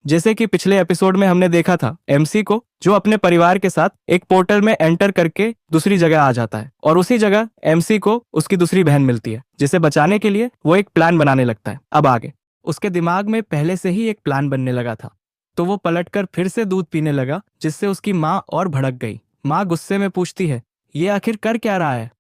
जैसे कि पिछले एपिसोड में हमने देखा था एमसी को, जो अपने परिवार के साथ एक पोर्टल में एंटर करके दूसरी जगह आ जाता है और उसी जगह एमसी को उसकी दूसरी बहन मिलती है, जिसे बचाने के लिए वो एक प्लान बनाने लगता है। अब आगे उसके दिमाग में पहले से ही एक प्लान बनने लगा था, तो वो पलटकर फिर से दूध पीने लगा, जिससे उसकी माँ और भड़क गई। माँ गुस्से में पूछती है, ये आखिर कर क्या रहा है?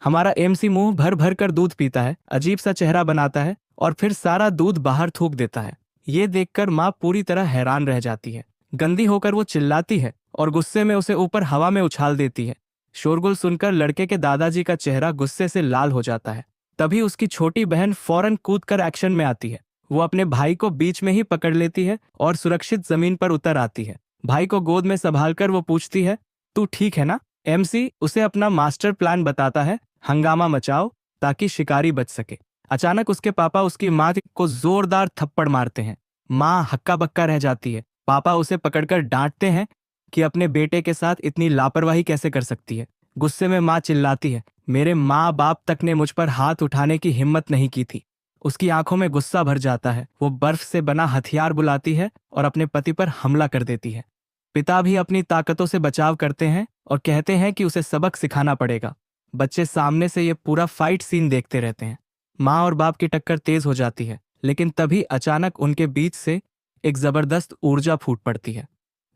हमारा एमसी मुंह भर भर कर दूध पीता है, अजीब सा चेहरा बनाता है और फिर सारा दूध बाहर थूक देता है। ये देखकर माँ पूरी तरह हैरान रह जाती है। गंदी होकर वो चिल्लाती है और गुस्से में उसे ऊपर हवा में उछाल देती है। शोरगुल सुनकर लड़के के दादाजी का चेहरा गुस्से से लाल हो जाता है। तभी उसकी छोटी बहन फौरन कूदकर एक्शन में आती है। वो अपने भाई को बीच में ही पकड़ लेती है और सुरक्षित जमीन पर उतर आती है। भाई को गोद में संभालकर वो पूछती है, तू ठीक है ना? एमसी उसे अपना मास्टर प्लान बताता है, हंगामा मचाओ ताकि शिकारी बच सके। अचानक उसके पापा उसकी माँ को जोरदार थप्पड़ मारते हैं। माँ हक्का बक्का रह जाती है। पापा उसे पकड़कर डांटते हैं कि अपने बेटे के साथ इतनी लापरवाही कैसे कर सकती है। गुस्से में माँ चिल्लाती है, मेरे माँ बाप तक ने मुझ पर हाथ उठाने की हिम्मत नहीं की थी। उसकी आंखों में गुस्सा भर जाता है। वो बर्फ से बना हथियार बुलाती है और अपने पति पर हमला कर देती है। पिता भी अपनी ताकतों से बचाव करते हैं और कहते हैं कि उसे सबक सिखाना पड़ेगा। बच्चे सामने से ये पूरा फाइट सीन देखते रहते हैं। माँ और बाप की टक्कर तेज हो जाती है, लेकिन तभी अचानक उनके बीच से एक जबरदस्त ऊर्जा फूट पड़ती है।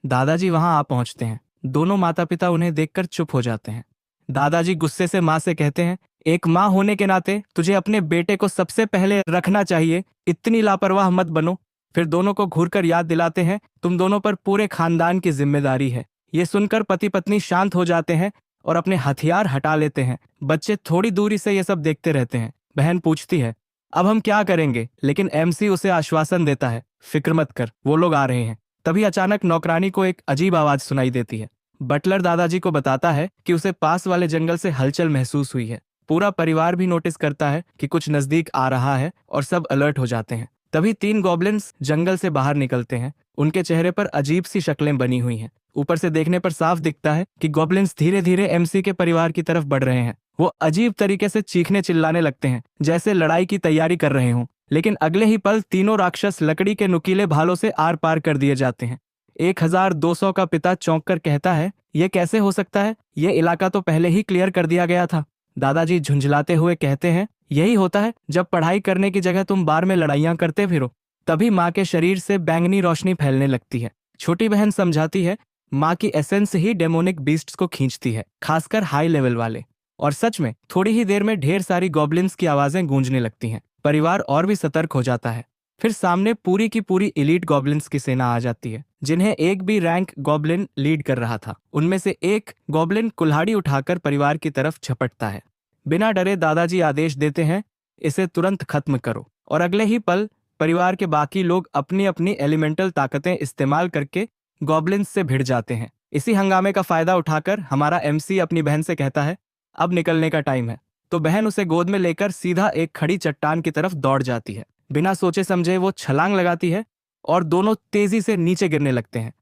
दादाजी वहां आ पहुंचते हैं। दोनों माता पिता उन्हें देखकर चुप हो जाते हैं। दादाजी गुस्से से माँ से कहते हैं, एक माँ होने के नाते तुझे अपने बेटे को सबसे पहले रखना चाहिए, इतनी लापरवाह मत बनो। फिर दोनों को घूरकर याद दिलाते हैं, तुम दोनों पर पूरे खानदान की जिम्मेदारी है। ये सुनकर पति पत्नी शांत हो जाते हैं और अपने हथियार हटा लेते हैं। बच्चे थोड़ी दूरी से ये सब देखते रहते हैं। बहन पूछती है, अब हम क्या करेंगे? लेकिन एमसी उसे आश्वासन देता है, फिक्र मत कर, वो लोग आ रहे हैं। तभी अचानक नौकरानी को एक अजीब आवाज सुनाई देती है। बटलर दादाजी को बताता है कि उसे पास वाले जंगल से हलचल महसूस हुई है। पूरा परिवार भी नोटिस करता है कि कुछ नजदीक आ रहा है और सब अलर्ट हो जाते हैं। तभी 3 गॉब्लिन्स जंगल से बाहर निकलते हैं। उनके चेहरे पर अजीब सी शक्लें बनी हुई हैं। ऊपर से देखने पर साफ दिखता है कि गॉब्लिन्स धीरे धीरे एमसी के परिवार की तरफ बढ़ रहे हैं। वो अजीब तरीके से चीखने चिल्लाने लगते हैं, जैसे लड़ाई की तैयारी कर रहे हों। लेकिन अगले ही पल तीनों राक्षस लकड़ी के नुकीले भालों से आर पार कर दिए जाते हैं। 1200 का पिता चौंक कर कहता है, यह कैसे हो सकता है? ये इलाका तो पहले ही क्लियर कर दिया गया था। दादाजी झुंझलाते हुए कहते हैं, यही होता है जब पढ़ाई करने की जगह तुम बार में लड़ाइयां करते फिरो। तभी माँ के शरीर से बैंगनी रोशनी फैलने लगती है। छोटी बहन समझाती है, माँ की एसेंस ही डेमोनिक बीस्ट्स को खींचती है, खासकर हाई लेवल वाले। और सच में थोड़ी ही देर में ढेर सारी गॉब्लिन्स की आवाजें गूंजने लगती हैं। परिवार और भी सतर्क हो जाता है। फिर सामने पूरी की पूरी एलीट गॉब्लिन्स की सेना आ जाती है, जिन्हें एक भी रैंक गॉब्लिन लीड कर रहा था। उनमें से एक गॉब्लिन कुल्हाड़ी उठाकर परिवार की तरफ झपटता है। बिना डरे दादाजी आदेश देते हैं, इसे तुरंत खत्म करो। और अगले ही पल परिवार के बाकी लोग अपनी अपनी एलिमेंटल ताकतें इस्तेमाल करके गॉब्लिन्स से भिड़ जाते हैं। इसी हंगामे का फायदा उठाकर हमारा एमसी अपनी बहन से कहता है, अब निकलने का टाइम है। तो बहन उसे गोद में लेकर सीधा एक खड़ी चट्टान की तरफ दौड़ जाती है। बिना सोचे समझे वो छलांग लगाती है और दोनों तेजी से नीचे गिरने लगते हैं।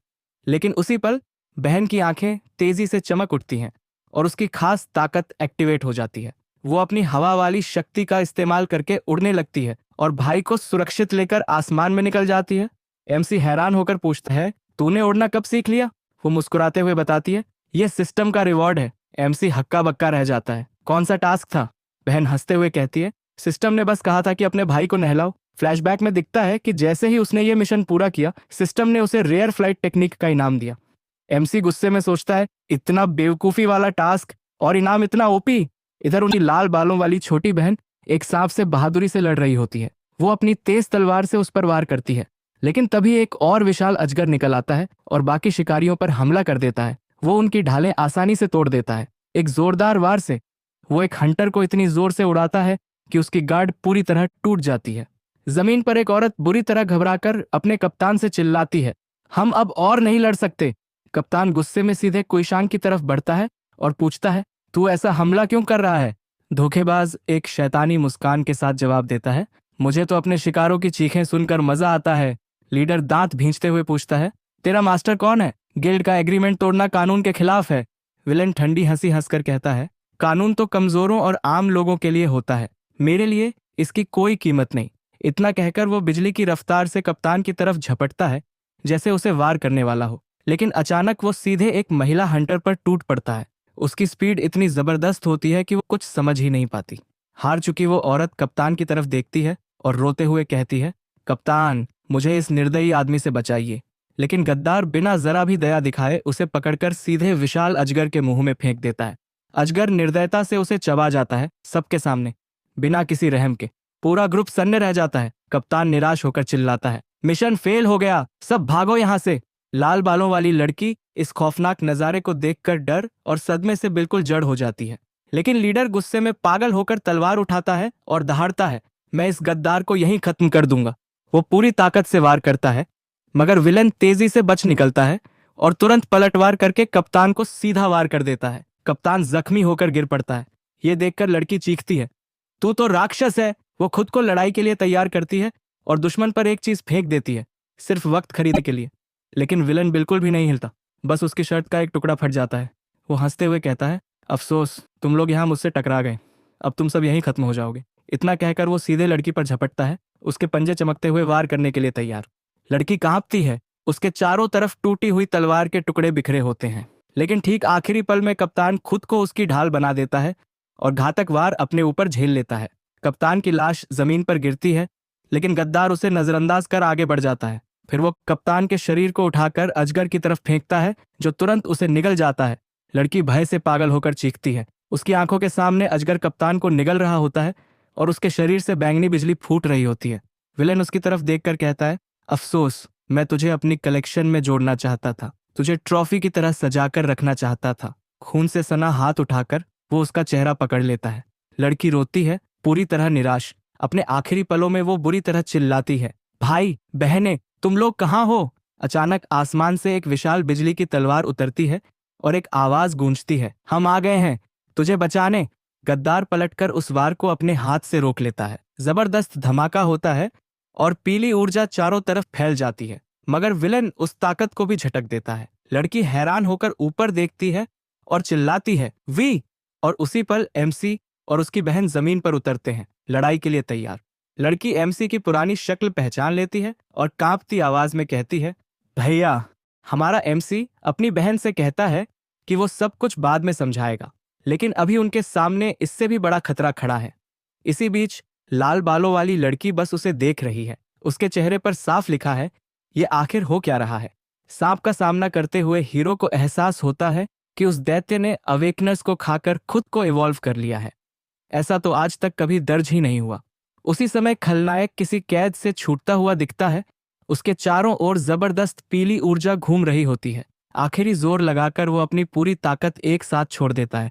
लेकिन उसी पल बहन की आंखें तेजी से चमक उठती हैं और उसकी खास ताकत एक्टिवेट हो जाती है। वो अपनी हवा वाली शक्ति का इस्तेमाल करके उड़ने लगती है और भाई को सुरक्षित लेकर आसमान में निकल जाती है। एमसी हैरान होकर पूछता है, तूने उड़ना कब सीख लिया? वो मुस्कुराते हुए बताती है, ये सिस्टम का रिवॉर्ड है। एमसी हक्का बक्का रह जाता है, कौन सा टास्क था? बहन हंसते हुए कहती है, सिस्टम ने बस कहा था कि अपने भाई को नहलाओ। फ्लैशबैक में दिखता है कि जैसे ही उसने ये मिशन पूरा किया, सिस्टम ने उसे रेयर फ्लाइट टेक्निक का इनाम दिया। एमसी गुस्से में सोचता है, इतना बेवकूफी वाला टास्क और इनाम इतना ओपी। इधर उनकी लाल बालों वाली छोटी बहन एक सांप से बहादुरी से लड़ रही होती है। वो अपनी तेज तलवार से उस पर वार करती है, लेकिन तभी एक और विशाल अजगर निकल आता है और बाकी शिकारियों पर हमला कर देता है। वो उनकी ढालें आसानी से तोड़ देता है। एक जोरदार वार से वो एक हंटर को इतनी जोर से उड़ाता है कि उसकी गार्ड पूरी तरह टूट जाती है। जमीन पर एक औरत बुरी तरह घबराकर अपने कप्तान से चिल्लाती है, हम अब और नहीं लड़ सकते। कप्तान गुस्से में सीधे कुईशांग की तरफ बढ़ता है और पूछता है, तू ऐसा हमला क्यों कर रहा है? धोखेबाज एक शैतानी मुस्कान के साथ जवाब देता है, मुझे तो अपने शिकारों की चीखें सुनकर मजा आता है। लीडर दांत भींचते हुए पूछता है, तेरा मास्टर कौन है? गिल्ड का एग्रीमेंट तोड़ना कानून के खिलाफ है। विलेन ठंडी हंसी हंसकर कहता है, कानून तो कमजोरों और आम लोगों के लिए होता है, मेरे लिए इसकी कोई कीमत नहीं। इतना कहकर वो बिजली की रफ्तार से कप्तान की तरफ झपटता है जैसे उसे वार करने वाला हो, लेकिन अचानक वो सीधे एक महिला हंटर पर टूट पड़ता है। उसकी स्पीड इतनी जबरदस्त होती है कि वो कुछ समझ ही नहीं पाती। हार चुकी वो औरत कप्तान की तरफ देखती है और रोते हुए कहती है, कप्तान, मुझे इस निर्दयी आदमी से बचाइए। लेकिन गद्दार बिना जरा भी दया दिखाए उसे पकड़कर सीधे विशाल अजगर के मुंह में फेंक देता है। अजगर निर्दयता से उसे चबा जाता है, सबके सामने, बिना किसी रहम के। पूरा ग्रुप सन्न रह जाता है। कप्तान निराश होकर चिल्लाता है, मिशन फेल हो गया, सब भागो यहां से। लाल बालों वाली लड़की इस खौफनाक नजारे को देखकर डर और सदमे से बिल्कुल जड़ हो जाती है। लेकिन लीडर गुस्से में पागल होकर तलवार उठाता है और दहाड़ता है, मैं इस गद्दार को यहीं खत्म कर दूंगा। वो पूरी ताकत से वार करता है, मगर विलन तेजी से बच निकलता है और तुरंत पलटवार करके कप्तान को सीधा वार कर देता है। कप्तान जख्मी होकर गिर पड़ता है। ये देखकर लड़की चीखती है, तू तो राक्षस है। वो खुद को लड़ाई के लिए तैयार करती है और दुश्मन पर एक चीज फेंक देती है, सिर्फ वक्त खरीदने के लिए। लेकिन विलन बिल्कुल भी नहीं हिलता, बस उसकी शर्ट का एक टुकड़ा फट जाता है। वो हंसते हुए कहता है, अफसोस, तुम लोग यहाँ मुझसे टकरा गए, अब तुम सब यहीं खत्म हो जाओगे। इतना कहकर वो सीधे लड़की पर झपटता है, उसके पंजे चमकते हुए वार करने के लिए तैयार। लड़की कांपती है, उसके चारों तरफ टूटी हुई तलवार के टुकड़े बिखरे होते हैं। लेकिन ठीक आखिरी पल में कप्तान खुद को उसकी ढाल बना देता है और घातक वार अपने ऊपर झेल लेता है। कप्तान की लाश जमीन पर गिरती है, लेकिन गद्दार उसे नजरअंदाज कर आगे बढ़ जाता है। फिर वो कप्तान के शरीर को उठाकर अजगर की तरफ फेंकता है, जो तुरंत उसे निगल जाता है। लड़की भय से पागल होकर चीखती है। उसकी आंखों के सामने अजगर कप्तान को निगल रहा होता है और उसके शरीर से बैंगनी बिजली फूट रही होती है। विलेन उसकी तरफ देखकर कहता है, अफसोस, मैं तुझे अपनी कलेक्शन में जोड़ना चाहता था, तुझे ट्रॉफी की तरह सजाकर रखना चाहता था। खून से सना हाथ उठाकर वो उसका चेहरा पकड़ लेता है। लड़की रोती है, पूरी तरह निराश। अपने आखिरी पलों में वो बुरी तरह चिल्लाती है, भाई बहने, तुम लोग कहाँ हो? अचानक आसमान से एक विशाल बिजली की तलवार उतरती है और एक आवाज गूंजती है, हम आ गए हैं तुझे बचाने। गद्दार पलटकर उस वार को अपने हाथ से रोक लेता है। जबरदस्त धमाका होता है और पीली ऊर्जा चारों तरफ फैल जाती है, मगर विलन उस ताकत को भी झटक देता है। लड़की हैरान होकर ऊपर देखती है और चिल्लाती है, वी। और उसी पल एमसी और उसकी बहन जमीन पर उतरते हैं, लड़ाई के लिए तैयार। लड़की एमसी की पुरानी शक्ल पहचान लेती है और कांपती आवाज में कहती है, भैया। हमारा एमसी अपनी बहन से कहता है कि वो सब कुछ बाद में समझाएगा, लेकिन अभी उनके सामने इससे भी बड़ा खतरा खड़ा है। इसी बीच लाल बालों वाली लड़की बस उसे देख रही है। उसके चेहरे पर साफ लिखा है, ये आखिर हो क्या रहा है। सांप का सामना करते हुए हीरो को एहसास होता है कि उस दैत्य ने अवेकनर्स को खाकर खुद को इवॉल्व कर लिया है। ऐसा तो आज तक कभी दर्ज ही नहीं हुआ। उसी समय खलनायक किसी कैद से छूटता हुआ दिखता है। उसके चारों ओर जबरदस्त पीली ऊर्जा घूम रही होती है। आखिरी जोर लगाकर वो अपनी पूरी ताकत एक साथ छोड़ देता है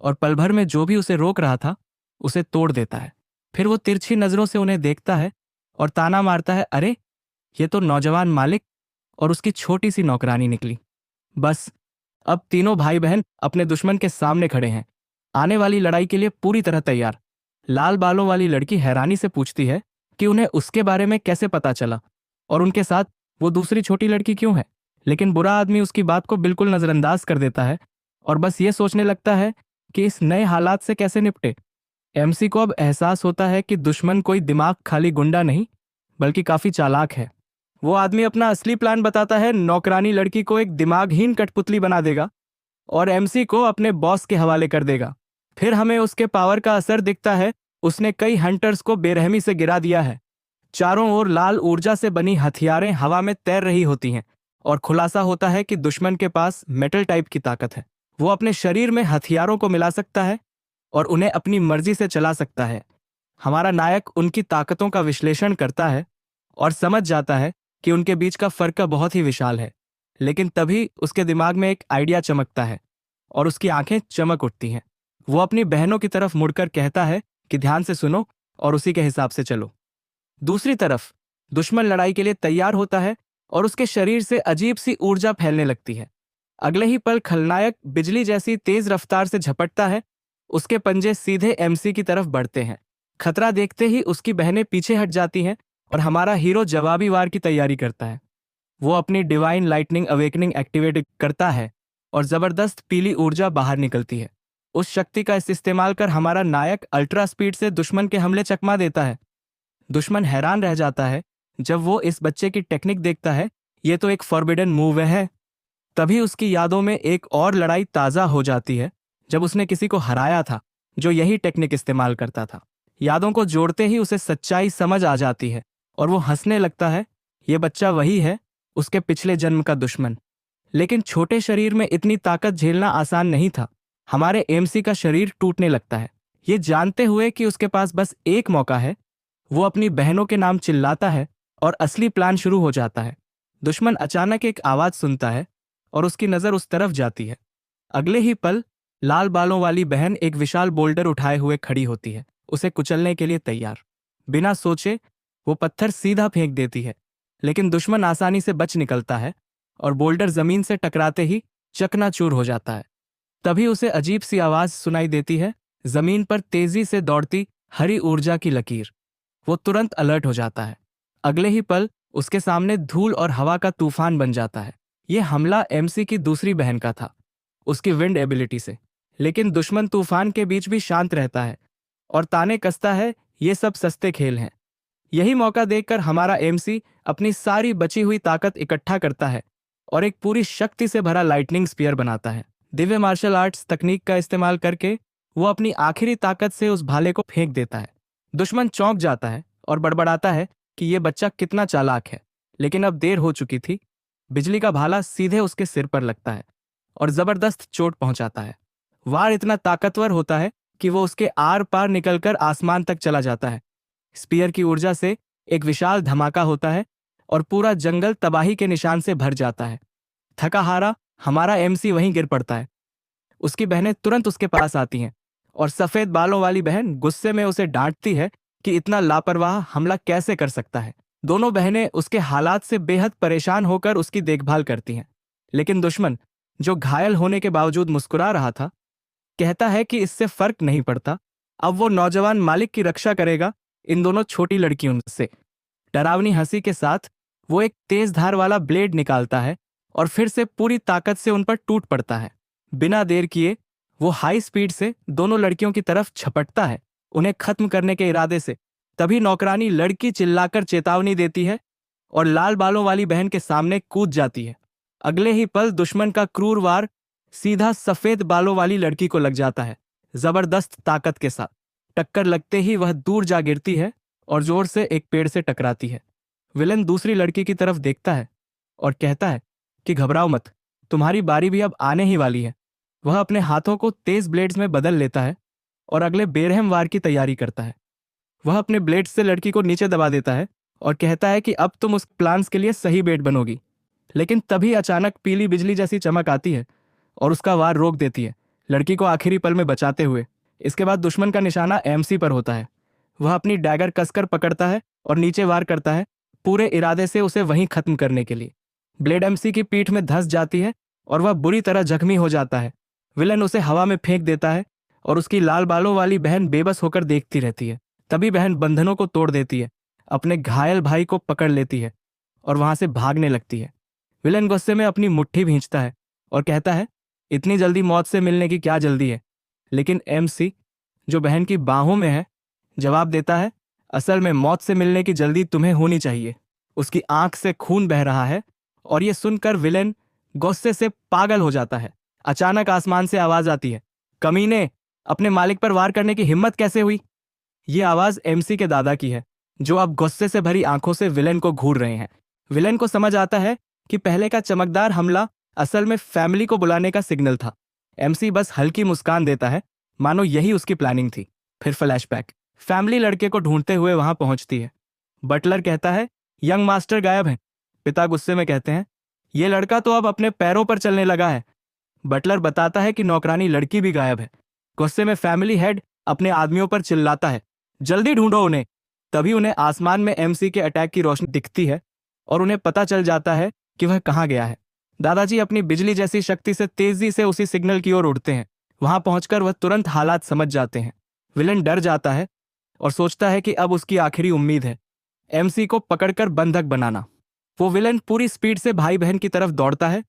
और पल भर में जो भी उसे रोक रहा था उसे तोड़ देता है। फिर वो तिरछी नजरों से उन्हें देखता है और ताना मारता है, अरे ये तो नौजवान मालिक और उसकी छोटी सी नौकरानी निकली। बस अब तीनों भाई बहन अपने दुश्मन के सामने खड़े हैं, आने वाली लड़ाई के लिए पूरी तरह तैयार। लाल बालों वाली लड़की हैरानी से पूछती है कि उन्हें उसके बारे में कैसे पता चला और उनके साथ वो दूसरी छोटी लड़की क्यों है। लेकिन बुरा आदमी उसकी बात को बिल्कुल नजरअंदाज कर देता है और बस ये सोचने लगता है कि इस नए हालात से कैसे निपटे। एमसी को अब एहसास होता है कि दुश्मन कोई दिमाग खाली गुंडा नहीं, बल्कि काफी चालाक है। वो आदमी अपना असली प्लान बताता है, नौकरानी लड़की को एक दिमागहीन कठपुतली बना देगा और एमसी को अपने बॉस के हवाले कर देगा। फिर हमें उसके पावर का असर दिखता है, उसने कई हंटर्स को बेरहमी से गिरा दिया है। चारों ओर लाल ऊर्जा से बनी हथियारें हवा में तैर रही होती हैं और खुलासा होता है कि दुश्मन के पास मेटल टाइप की ताकत है। वो अपने शरीर में हथियारों को मिला सकता है और उन्हें अपनी मर्जी से चला सकता है। हमारा नायक उनकी ताकतों का विश्लेषण करता है और समझ जाता है कि उनके बीच का फर्क बहुत ही विशाल है। लेकिन तभी उसके दिमाग में एक आइडिया चमकता है और उसकी आंखें चमक उठती हैं। वो अपनी बहनों की तरफ मुड़कर कहता है कि ध्यान से सुनो और उसी के हिसाब से चलो। दूसरी तरफ दुश्मन लड़ाई के लिए तैयार होता है और उसके शरीर से अजीब सी ऊर्जा फैलने लगती है। अगले ही पल खलनायक बिजली जैसी तेज रफ्तार से झपटता है। उसके पंजे सीधे एमसी की तरफ बढ़ते हैं। खतरा देखते ही उसकी बहनें पीछे हट जाती हैं और हमारा हीरो जवाबी वार की तैयारी करता है। वो अपनी डिवाइन लाइटनिंग अवेकनिंग एक्टिवेट करता है और जबरदस्त पीली ऊर्जा बाहर निकलती है। उस शक्ति का इस्तेमाल कर हमारा नायक अल्ट्रा स्पीड से दुश्मन के हमले चकमा देता है। दुश्मन हैरान रह जाता है जब वो इस बच्चे की टेक्निक देखता है। ये तो एक फॉरबिडन मूव है। तभी उसकी यादों में एक और लड़ाई ताज़ा हो जाती है जब उसने किसी को हराया था जो यही टेक्निक इस्तेमाल करता था। यादों को जोड़ते ही उसे सच्चाई समझ आ जाती है और वो हंसने लगता है। ये बच्चा वही है, उसके पिछले जन्म का दुश्मन। लेकिन छोटे शरीर में इतनी ताकत झेलना आसान नहीं था। हमारे एमसी का शरीर टूटने लगता है। ये जानते हुए कि उसके पास बस एक मौका है, वो अपनी बहनों के नाम चिल्लाता है और असली प्लान शुरू हो जाता है। दुश्मन अचानक एक आवाज सुनता है और उसकी नजर उस तरफ जाती है। अगले ही पल लाल बालों वाली बहन एक विशाल बोल्डर उठाए हुए खड़ी होती है, उसे कुचलने के लिए तैयार। बिना सोचे वो पत्थर सीधा फेंक देती है, लेकिन दुश्मन आसानी से बच निकलता है और बोल्डर जमीन से टकराते ही चकनाचूर हो जाता है। तभी उसे अजीब सी आवाज सुनाई देती है, जमीन पर तेजी से दौड़ती हरी ऊर्जा की लकीर। वो तुरंत अलर्ट हो जाता है। अगले ही पल उसके सामने धूल और हवा का तूफान बन जाता है। यह हमला एमसी की दूसरी बहन का था, उसकी विंड एबिलिटी से। लेकिन दुश्मन तूफान के बीच भी शांत रहता है और ताने कसता है, ये सब सस्ते खेल हैं। यही मौका देखकर हमारा एमसी अपनी सारी बची हुई ताकत इकट्ठा करता है और एक पूरी शक्ति से भरा लाइटनिंग स्पीयर बनाता है। दिव्य मार्शल आर्ट्स तकनीक का इस्तेमाल करके वो अपनी आखिरी ताकत से उस भाले को फेंक देता है। दुश्मन चौंक जाता है और बड़बड़ाता है कि ये बच्चा कितना चालाक है। लेकिन अब देर हो चुकी थी। बिजली का भाला सीधे उसके सिर पर लगता है और जबरदस्त चोट पहुंचाता है। वार इतना ताकतवर होता है कि वो उसके आर पार निकलकर आसमान तक चला जाता है। स्पीयर की ऊर्जा से एक विशाल धमाका होता है और पूरा जंगल तबाही के निशान से भर जाता है। थका हारा हमारा एमसी वहीं गिर पड़ता है। उसकी बहनें तुरंत उसके पास आती हैं और सफेद बालों वाली बहन गुस्से में उसे डांटती है कि इतना लापरवाह हमला कैसे कर सकता है। दोनों बहनें उसके हालात से बेहद परेशान होकर उसकी देखभाल करती हैं। लेकिन दुश्मन, जो घायल होने के बावजूद मुस्कुरा रहा था, कहता है कि इससे फर्क नहीं पड़ता। अब वो नौजवान मालिक की रक्षा करेगा इन दोनों छोटी लड़कियों से। डरावनी हंसी के साथ वो एक तेज धार वाला ब्लेड निकालता है और फिर से पूरी ताकत से उन पर टूट पड़ता है। बिना देर किए वो हाई स्पीड से दोनों लड़कियों की तरफ झपटता है, उन्हें खत्म करने के इरादे से। तभी नौकरानी लड़की चिल्लाकर चेतावनी देती है और लाल बालों वाली बहन के सामने कूद जाती है। अगले ही पल दुश्मन का क्रूर वार सीधा सफेद बालों वाली लड़की को लग जाता है। जबरदस्त ताकत के साथ टक्कर लगते ही वह दूर जा गिरती है और जोर से एक पेड़ से टकराती है। विलन दूसरी लड़की की तरफ देखता है और कहता है कि घबराओ मत, तुम्हारी बारी भी अब आने ही वाली है। वह अपने हाथों को तेज ब्लेड्स में बदल लेता है और अगले बेरहम वार की तैयारी करता है। वह अपने ब्लेड्स से लड़की को नीचे दबा देता है और कहता है कि अब तुम उस प्लान्स के लिए सही बेट बनोगी। लेकिन तभी अचानक पीली बिजली जैसी चमक आती है और उसका वार रोक देती है, लड़की को आखिरी पल में बचाते हुए। इसके बाद दुश्मन का निशाना एमसी पर होता है। वह अपनी डैगर कसकर पकड़ता है और नीचे वार करता है, पूरे इरादे से उसे वहीं खत्म करने के लिए। ब्लेड एमसी की पीठ में धंस जाती है और वह बुरी तरह जख्मी हो जाता है। विलन उसे हवा में फेंक देता है और उसकी लाल बालों वाली बहन बेबस होकर देखती रहती है। तभी बहन बंधनों को तोड़ देती है, अपने घायल भाई को पकड़ लेती है और वहां से भागने लगती है। विलन गुस्से में अपनी मुट्ठी भींचता है और कहता है, इतनी जल्दी मौत से मिलने की क्या जल्दी है। लेकिन एमसी, जो बहन की बाहों में है, जवाब देता है, असल में मौत से मिलने की जल्दी तुम्हें होनी चाहिए। उसकी आंख से खून बह रहा है और यह सुनकर विलेन गुस्से से पागल हो जाता है। अचानक आसमान से आवाज आती है, कमीने, अपने मालिक पर वार करने की हिम्मत कैसे हुई। यह आवाज एमसी के दादा की है, जो अब गुस्से से भरी आंखों से विलेन को घूर रहे हैं। विलेन को समझ आता है कि पहले का चमकदार हमला असल में फैमिली को बुलाने का सिग्नल था। एमसी बस हल्की मुस्कान देता है, मानो यही उसकी प्लानिंग थी। फिर फ्लैशबैक, फैमिली लड़के को ढूंढते हुए वहां पहुंचती है। बटलर कहता है, यंग मास्टर गायब है। पिता गुस्से में कहते हैं, यह लड़का तो अब अपने पैरों पर चलने लगा है। बटलर बताता है कि नौकरानी लड़की भी गायब है। गुस्से में फैमिली हेड अपने आदमियों पर चिल्लाता है, जल्दी ढूंढो उन्हें। तभी उन्हें आसमान में एमसी के अटैक की रोशनी दिखती है और उन्हें पता चल जाता है कि वह कहाँ गया है। दादाजी अपनी बिजली जैसी शक्ति से तेजी से उसी सिग्नल की ओर उड़ते हैं। वहां पहुंचकर वह तुरंत हालात समझ जाते हैं। विलन डर जाता है और सोचता है कि अब उसकी आखिरी उम्मीद है एमसी को पकड़कर बंधक बनाना। वो विलन पूरी स्पीड से भाई बहन की तरफ दौड़ता है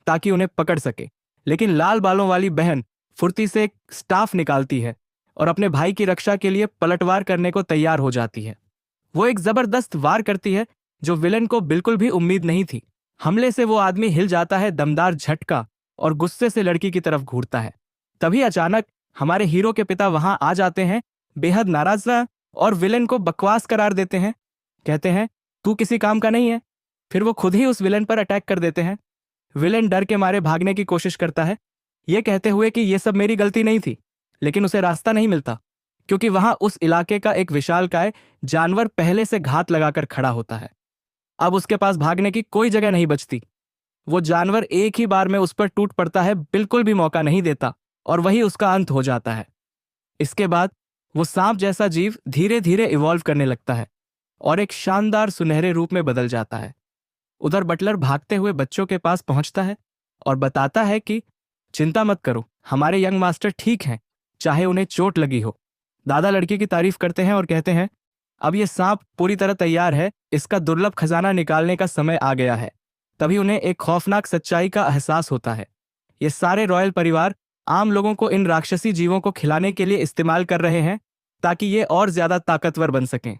ताकि उन्हें पकड़ सके। लेकिन लाल बालों वाली बहन फुर्ती से एक स्टाफ निकालती है और अपने भाई की रक्षा के लिए पलटवार करने को तैयार हो जाती है। वो एक जबरदस्त वार करती है जो विलन को बिल्कुल भी उम्मीद नहीं थी। हमले से वो आदमी हिल जाता है, दमदार झटका, और गुस्से से लड़की की तरफ घूरता है। तभी अचानक हमारे हीरो के पिता वहां आ जाते हैं, बेहद नाराज और विलेन को बकवास करार देते हैं। कहते हैं तू किसी काम का नहीं है। फिर वो खुद ही उस विलेन पर अटैक कर देते हैं। विलेन डर के मारे भागने की कोशिश करता है, ये कहते हुए कि ये सब मेरी गलती नहीं थी, लेकिन उसे रास्ता नहीं मिलता क्योंकि वहां उस इलाके का एक विशालकाय जानवर पहले से घात लगाकर खड़ा होता है। अब उसके पास भागने की कोई जगह नहीं बचती। वो जानवर एक ही बार में उस पर टूट पड़ता है, बिल्कुल भी मौका नहीं देता, और वही उसका अंत हो जाता है। इसके बाद वो सांप जैसा जीव धीरे धीरे इवॉल्व करने लगता है और एक शानदार सुनहरे रूप में बदल जाता है। उधर बटलर भागते हुए बच्चों के पास पहुंचता है और बताता है कि चिंता मत करो, हमारे यंग मास्टर ठीक हैं, चाहे उन्हें चोट लगी हो। दादा लड़की की तारीफ करते हैं और कहते हैं अब ये सांप पूरी तरह तैयार है, इसका दुर्लभ खजाना निकालने का समय आ गया है। तभी उन्हें एक खौफनाक सच्चाई का एहसास होता है। ये सारे रॉयल परिवार आम लोगों को इन राक्षसी जीवों को खिलाने के लिए इस्तेमाल कर रहे हैं ताकि ये और ज्यादा ताकतवर बन सकें।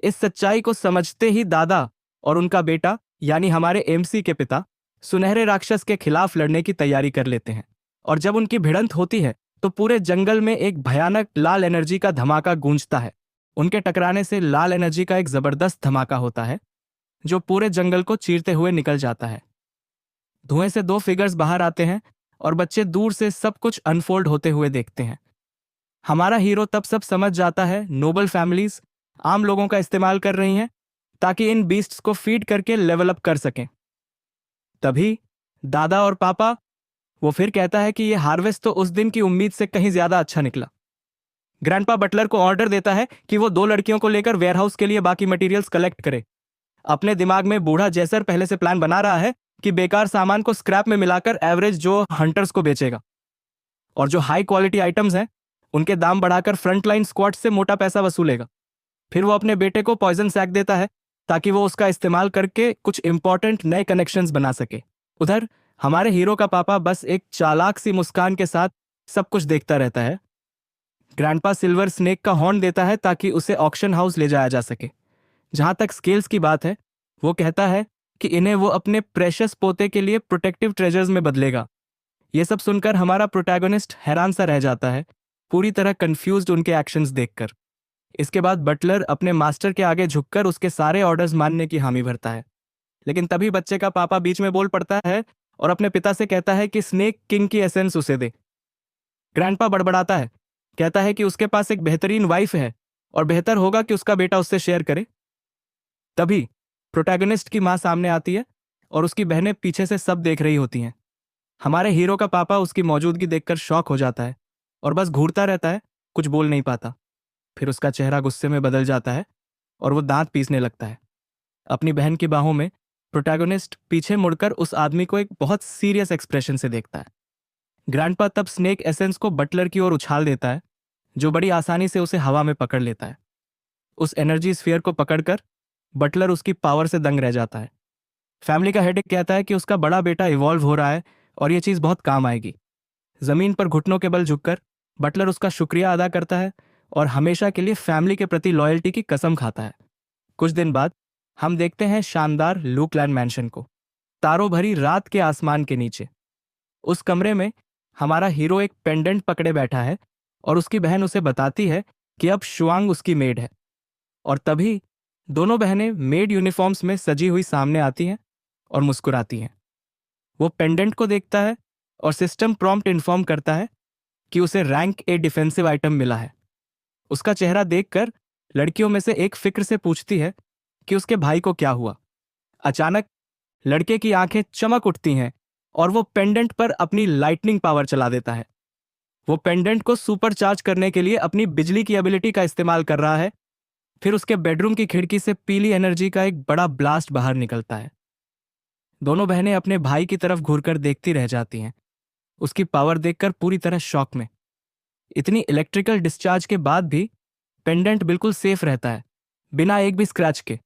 इस सच्चाई को समझते ही दादा और उनका बेटा यानी हमारे एमसी के पिता सुनहरे राक्षस के खिलाफ लड़ने की तैयारी कर लेते हैं। और जब उनकी भिड़ंत होती है तो पूरे जंगल में एक भयानक लाल एनर्जी का धमाका गूंजता है। उनके टकराने से लाल एनर्जी का एक जबरदस्त धमाका होता है जो पूरे जंगल को चीरते हुए निकल जाता है। धुएं से दो फिगर्स बाहर आते हैं और बच्चे दूर से सब कुछ अनफोल्ड होते हुए देखते हैं। हमारा हीरो तब सब समझ जाता है, नोबल फैमिलीज आम लोगों का इस्तेमाल कर रही हैं ताकि इन बीस्ट्स को फीड करके लेवल अप कर सकें। तभी दादा और पापा वो फिर कहता है कि ये हार्वेस्ट तो उस दिन की उम्मीद से कहीं ज्यादा अच्छा निकला। ग्रैंडपा बटलर को ऑर्डर देता है कि वो 2 लड़कियों को लेकर वेयरहाउस के लिए बाकी मटेरियल्स कलेक्ट करे। अपने दिमाग में बूढ़ा जैसर पहले से प्लान बना रहा है कि बेकार सामान को स्क्रैप में मिलाकर एवरेज जो हंटर्स को बेचेगा और जो हाई क्वालिटी आइटम्स हैं उनके दाम बढ़ाकर फ्रंटलाइन स्क्वाड से मोटा पैसा वसूलेगा। फिर वो अपने बेटे को पॉइजन सैक देता है ताकि वो उसका इस्तेमाल करके कुछ इंपॉर्टेंट नए कनेक्शंस बना सके। उधर हमारे हीरो का पापा बस एक चालाक सी मुस्कान के साथ सब कुछ देखता रहता है। ग्रैंडपा सिल्वर स्नेक का हॉर्न देता है ताकि उसे ऑक्शन हाउस ले जाया जा सके। जहां तक स्केल्स की बात है, वो कहता है कि इन्हें वो अपने प्रेशियस पोते के लिए प्रोटेक्टिव ट्रेजर्स में बदलेगा। ये सब सुनकर हमारा प्रोटैगनिस्ट हैरान सा रह जाता है, पूरी तरह कंफ्यूज्ड उनके एक्शंस देखकर। इसके बाद बटलर अपने मास्टर के आगे झुककर उसके सारे ऑर्डर्स मानने की हामी भरता है। लेकिन तभी बच्चे का पापा बीच में बोल पड़ता है और अपने पिता से कहता है कि स्नेक किंग की एसेंस उसे दे। ग्रैंडपा बड़बड़ाता है, कहता है कि उसके पास एक बेहतरीन वाइफ है और बेहतर होगा कि उसका बेटा उससे शेयर करे। तभी प्रोटैगनिस्ट की मां सामने आती है और उसकी बहनें पीछे से सब देख रही होती हैं। हमारे हीरो का पापा उसकी मौजूदगी देखकर शॉक हो जाता है और बस घूरता रहता है, कुछ बोल नहीं पाता। फिर उसका चेहरा गुस्से में बदल जाता है और वो दांत पीसने लगता है। अपनी बहन की बाहों में प्रोटैगनिस्ट पीछे मुड़कर उस आदमी को एक बहुत सीरियस एक्सप्रेशन से देखता है। ग्रैंडपा तब स्नेक एसेंस को बटलर की ओर उछाल देता है, जो बड़ी आसानी से उसे हवा में पकड़ लेता है। उस एनर्जी स्फीयर को पकड़कर बटलर उसकी पावर से दंग रह जाता है। फैमिली का हेड कहता है कि उसका बड़ा बेटा इवॉल्व हो रहा है और यह चीज बहुत काम आएगी। जमीन पर घुटनों के बल झुककर बटलर उसका शुक्रिया अदा करता है और हमेशा के लिए फैमिली के प्रति लॉयल्टी की कसम खाता है। कुछ दिन बाद हम देखते हैं शानदार लूकलैंड मैंशन को, तारों भरी रात के आसमान के नीचे। उस कमरे में हमारा हीरो एक पेंडेंट पकड़े बैठा है और उसकी बहन उसे बताती है कि अब शुआंग उसकी मेड है। और तभी दोनों बहनें मेड यूनिफॉर्म्स में सजी हुई सामने आती हैं और मुस्कुराती हैं। वो पेंडेंट को देखता है और सिस्टम प्रॉम्प्ट इन्फॉर्म करता है कि उसे रैंक ए डिफेंसिव आइटम मिला है। उसका चेहरा देखकर लड़कियों में से एक फिक्र से पूछती है कि उसके भाई को क्या हुआ। अचानक लड़के की आंखें चमक उठती हैं और वो पेंडेंट पर अपनी लाइटनिंग पावर चला देता है। वो पेंडेंट को सुपर चार्ज करने के लिए अपनी बिजली की एबिलिटी का इस्तेमाल कर रहा है। फिर उसके बेडरूम की खिड़की से पीली एनर्जी का एक बड़ा ब्लास्ट बाहर निकलता है। दोनों बहनें अपने भाई की तरफ घूरकर देखती रह जाती हैं, उसकी पावर देखकर पूरी तरह शॉक में। इतनी इलेक्ट्रिकल डिस्चार्ज के बाद भी पेंडेंट बिल्कुल सेफ रहता है, बिना एक भी स्क्रैच के।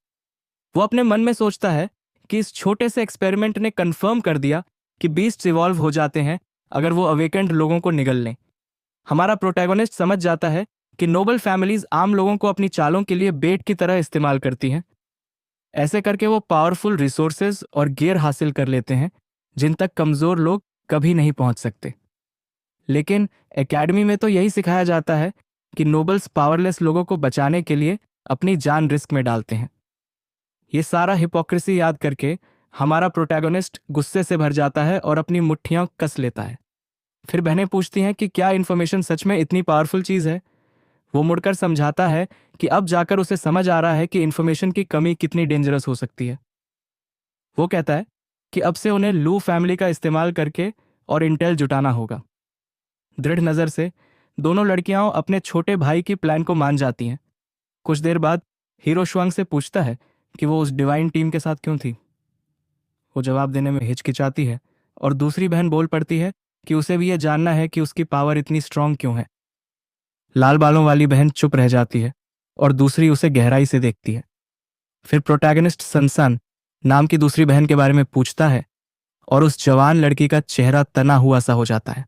वो अपने मन में सोचता है कि इस छोटे से एक्सपेरिमेंट ने कंफर्म कर दिया कि बीस्ट्स इवॉल्व हो जाते हैं अगर वो अवेकेंड लोगों को निगल लें। हमारा प्रोटैगनिस्ट समझ जाता है कि नोबल फैमिलीज आम लोगों को अपनी चालों के लिए बेट की तरह इस्तेमाल करती हैं। ऐसे करके वो पावरफुल रिसोर्सेज और गियर हासिल कर लेते हैं जिन तक कमज़ोर लोग कभी नहीं पहुंच सकते। लेकिन एकेडमी में तो यही सिखाया जाता है कि नोबल्स पावरलेस लोगों को बचाने के लिए अपनी जान रिस्क में डालते हैं। ये सारा हिपोक्रेसी याद करके हमारा प्रोटैगनिस्ट गुस्से से भर जाता है और अपनी मुट्ठियां कस लेता है। फिर बहनें पूछती हैं कि क्या इन्फॉर्मेशन सच में इतनी पावरफुल चीज़ है। वो मुड़कर समझाता है कि अब जाकर उसे समझ आ रहा है कि इन्फॉर्मेशन की कमी कितनी डेंजरस हो सकती है। वो कहता है कि अब से उन्हें लू फैमिली का इस्तेमाल करके और इंटेल जुटाना होगा। दृढ़ नज़र से दोनों लड़कियां अपने छोटे भाई की प्लान को मान जाती हैं। कुछ देर बाद हीरो शुआंग से पूछता है कि वो उस डिवाइन टीम के साथ क्यों थी। वो जवाब देने में हिचकिचाती है और दूसरी बहन बोल पड़ती है कि उसे भी ये जानना है कि उसकी पावर इतनी स्ट्रांग क्यों है। लाल बालों वाली बहन चुप रह जाती है और दूसरी उसे गहराई से देखती है। फिर प्रोटैगनिस्ट सनसन नाम की दूसरी बहन के बारे में पूछता है और उस जवान लड़की का चेहरा तना हुआ सा हो जाता है।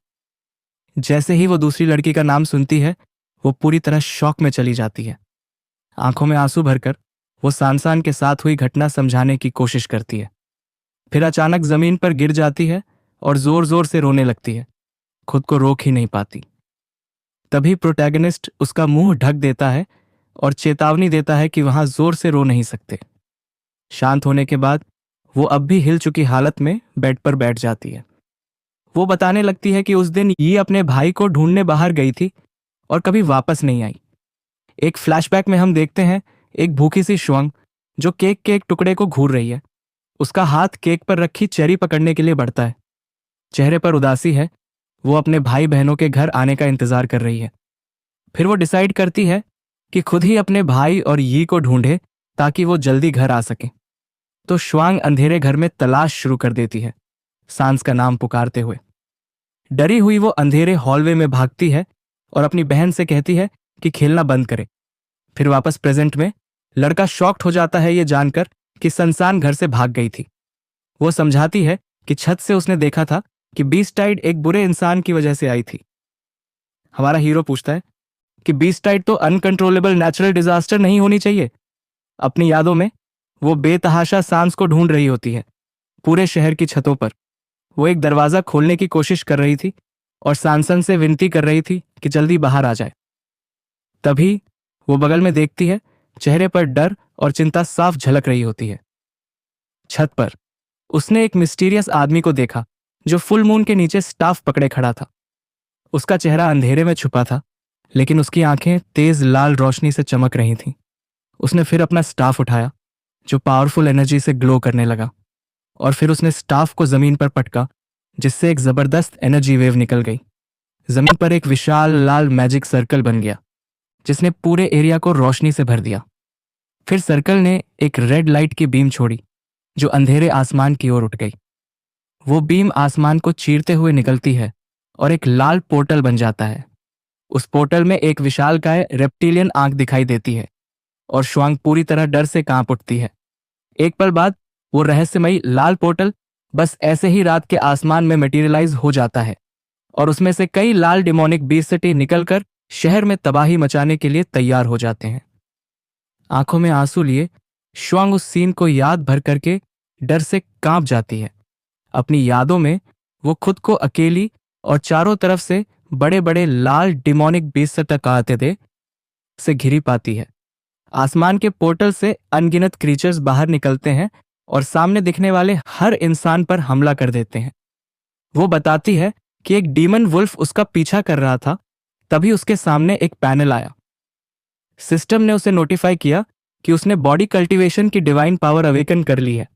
जैसे ही वो दूसरी लड़की का नाम सुनती है वो पूरी तरह शॉक में चली जाती है। आंखों में आंसू भरकर वो सानसान के साथ हुई घटना समझाने की कोशिश करती है। फिर अचानक जमीन पर गिर जाती है और जोर जोर से रोने लगती है, खुद को रोक ही नहीं पाती। तभी प्रोटैगनिस्ट उसका मुंह ढक देता है और चेतावनी देता है कि वहां जोर से रो नहीं सकते। शांत होने के बाद वो अब भी हिल चुकी हालत में बेड पर बैठ जाती है। वो बताने लगती है कि उस दिन ये अपने भाई को ढूंढने बाहर गई थी और कभी वापस नहीं आई। एक फ्लैशबैक में हम देखते हैं एक भूखी सी शुआंग जो केक के एक टुकड़े को घूर रही है। उसका हाथ केक पर रखी चेरी पकड़ने के लिए बढ़ता है। चेहरे पर उदासी है। वो अपने भाई बहनों के घर आने का इंतजार कर रही है। फिर वो डिसाइड करती है कि खुद ही अपने भाई और यी को ढूंढे ताकि वो जल्दी घर आ सके। तो शुआंग अंधेरे घर में तलाश शुरू कर देती है, सांस का नाम पुकारते हुए। डरी हुई वो अंधेरे हॉलवे में भागती है और अपनी बहन से कहती है कि खेलना बंद करे। फिर वापस प्रेजेंट में लड़का शॉक्ड हो जाता है ये जानकर कि सनसान घर से भाग गई थी। वो समझाती है कि छत से उसने देखा था कि बीस्टाइड एक बुरे इंसान की वजह से आई थी। हमारा हीरो पूछता है कि बीस्टाइड तो अनकंट्रोलेबल नेचुरल डिजास्टर नहीं होनी चाहिए। अपनी यादों में वो बेतहाशा सांस को ढूंढ रही होती है पूरे शहर की छतों पर। वो एक दरवाजा खोलने की कोशिश कर रही थी और सांसन से विनती कर रही थी कि जल्दी बाहर आ जाए। तभी वो बगल में देखती है, चेहरे पर डर और चिंता साफ झलक रही होती है। छत पर उसने एक मिस्टीरियस आदमी को देखा जो फुल मून के नीचे स्टाफ पकड़े खड़ा था। उसका चेहरा अंधेरे में छुपा था, लेकिन उसकी आंखें तेज लाल रोशनी से चमक रही थीं। उसने फिर अपना स्टाफ उठाया जो पावरफुल एनर्जी से ग्लो करने लगा और फिर उसने स्टाफ को जमीन पर पटका जिससे एक जबरदस्त एनर्जी वेव निकल गई। जमीन पर एक विशाल लाल मैजिक सर्कल बन गया जिसने पूरे एरिया को रोशनी से भर दिया। फिर सर्कल ने एक रेड लाइट की बीम छोड़ी जो अंधेरे आसमान की ओर उठ गई। वो बीम आसमान को चीरते हुए निकलती है और एक लाल पोर्टल बन जाता है। उस पोर्टल में एक विशालकाय रेप्टिलियन आंख दिखाई देती है और शुआंग पूरी तरह डर से कांप उठती है। एक पल बाद वो रहस्यमयी लाल पोर्टल बस ऐसे ही रात के आसमान में मटेरियलाइज हो जाता है और उसमें से कई लाल डिमोनिक बीस्टी निकलकर शहर में तबाही मचाने के लिए तैयार हो जाते हैं। आंखों में आंसू लिए शुआंग उस सीन को याद भर करके डर से कांप जाती है। अपनी यादों में वो खुद को अकेली और चारों तरफ से बड़े बड़े लाल डिमोनिक बीस्ट तक आते थे से घिरी पाती है। आसमान के पोर्टल से अनगिनत क्रीचर्स बाहर निकलते हैं और सामने दिखने वाले हर इंसान पर हमला कर देते हैं। वो बताती है कि एक डीमन वुल्फ उसका पीछा कर रहा था। तभी उसके सामने एक पैनल आया। सिस्टम ने उसे नोटिफाई किया कि उसने बॉडी कल्टीवेशन की डिवाइन पावर अवेकन कर ली है।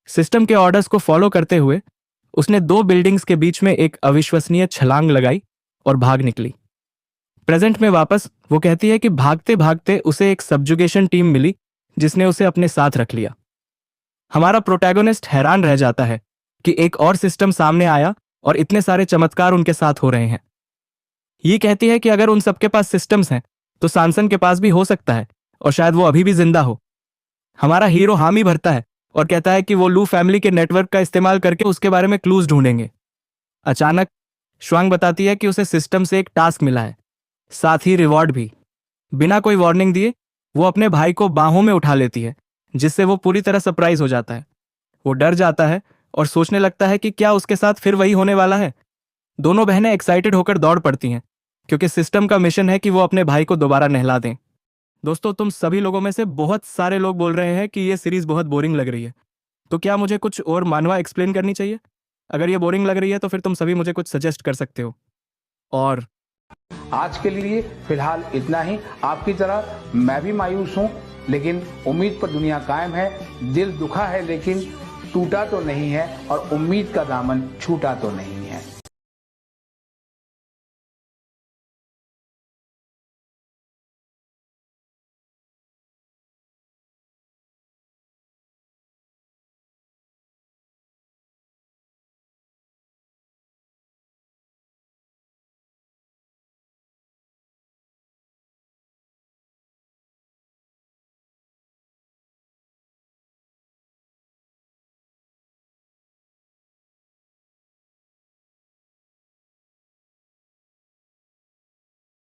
सिस्टम के ऑर्डर्स को फॉलो करते हुए उसने 2 बिल्डिंग्स के बीच में एक अविश्वसनीय छलांग लगाई और भाग निकली। प्रेजेंट में वापस वो कहती है कि भागते भागते उसे एक सबजुगेशन टीम मिली जिसने उसे अपने साथ रख लिया। हमारा प्रोटैगनिस्ट हैरान रह जाता है कि एक और सिस्टम सामने आया और इतने सारे चमत्कार उनके साथ हो रहे हैं। ये कहती है कि अगर उन सबके पास सिस्टम्स हैं तो सांसन के पास भी हो सकता है और शायद वो अभी भी जिंदा हो। हमारा हीरो हामी भरता है और कहता है कि वो लू फैमिली के नेटवर्क का इस्तेमाल करके उसके बारे में क्लूज ढूंढेंगे। अचानक शुआंग बताती है कि उसे सिस्टम से एक टास्क मिला है, साथ ही रिवॉर्ड भी। बिना कोई वार्निंग दिए वो अपने भाई को बाहों में उठा लेती है जिससे वो पूरी तरह सरप्राइज हो जाता है। वो डर जाता है और सोचने लगता है कि क्या उसके साथ फिर वही होने वाला है। दोनों बहनें एक्साइटेड होकर दौड़ पड़ती हैं क्योंकि सिस्टम का मिशन है कि वो अपने भाई को दोबारा नहला दें। दोस्तों, तुम सभी लोगों में से बहुत सारे लोग बोल रहे हैं कि ये सीरीज बहुत बोरिंग लग रही है, तो क्या मुझे कुछ और मानवा एक्सप्लेन करनी चाहिए? अगर ये बोरिंग लग रही है तो फिर तुम सभी मुझे कुछ सजेस्ट कर सकते हो। और आज के लिए फिलहाल इतना ही। आपकी तरह मैं भी मायूस हूं, लेकिन उम्मीद पर दुनिया कायम है। दिल दुखा है लेकिन टूटा तो नहीं है, और उम्मीद का दामन छूटा तो नहीं है।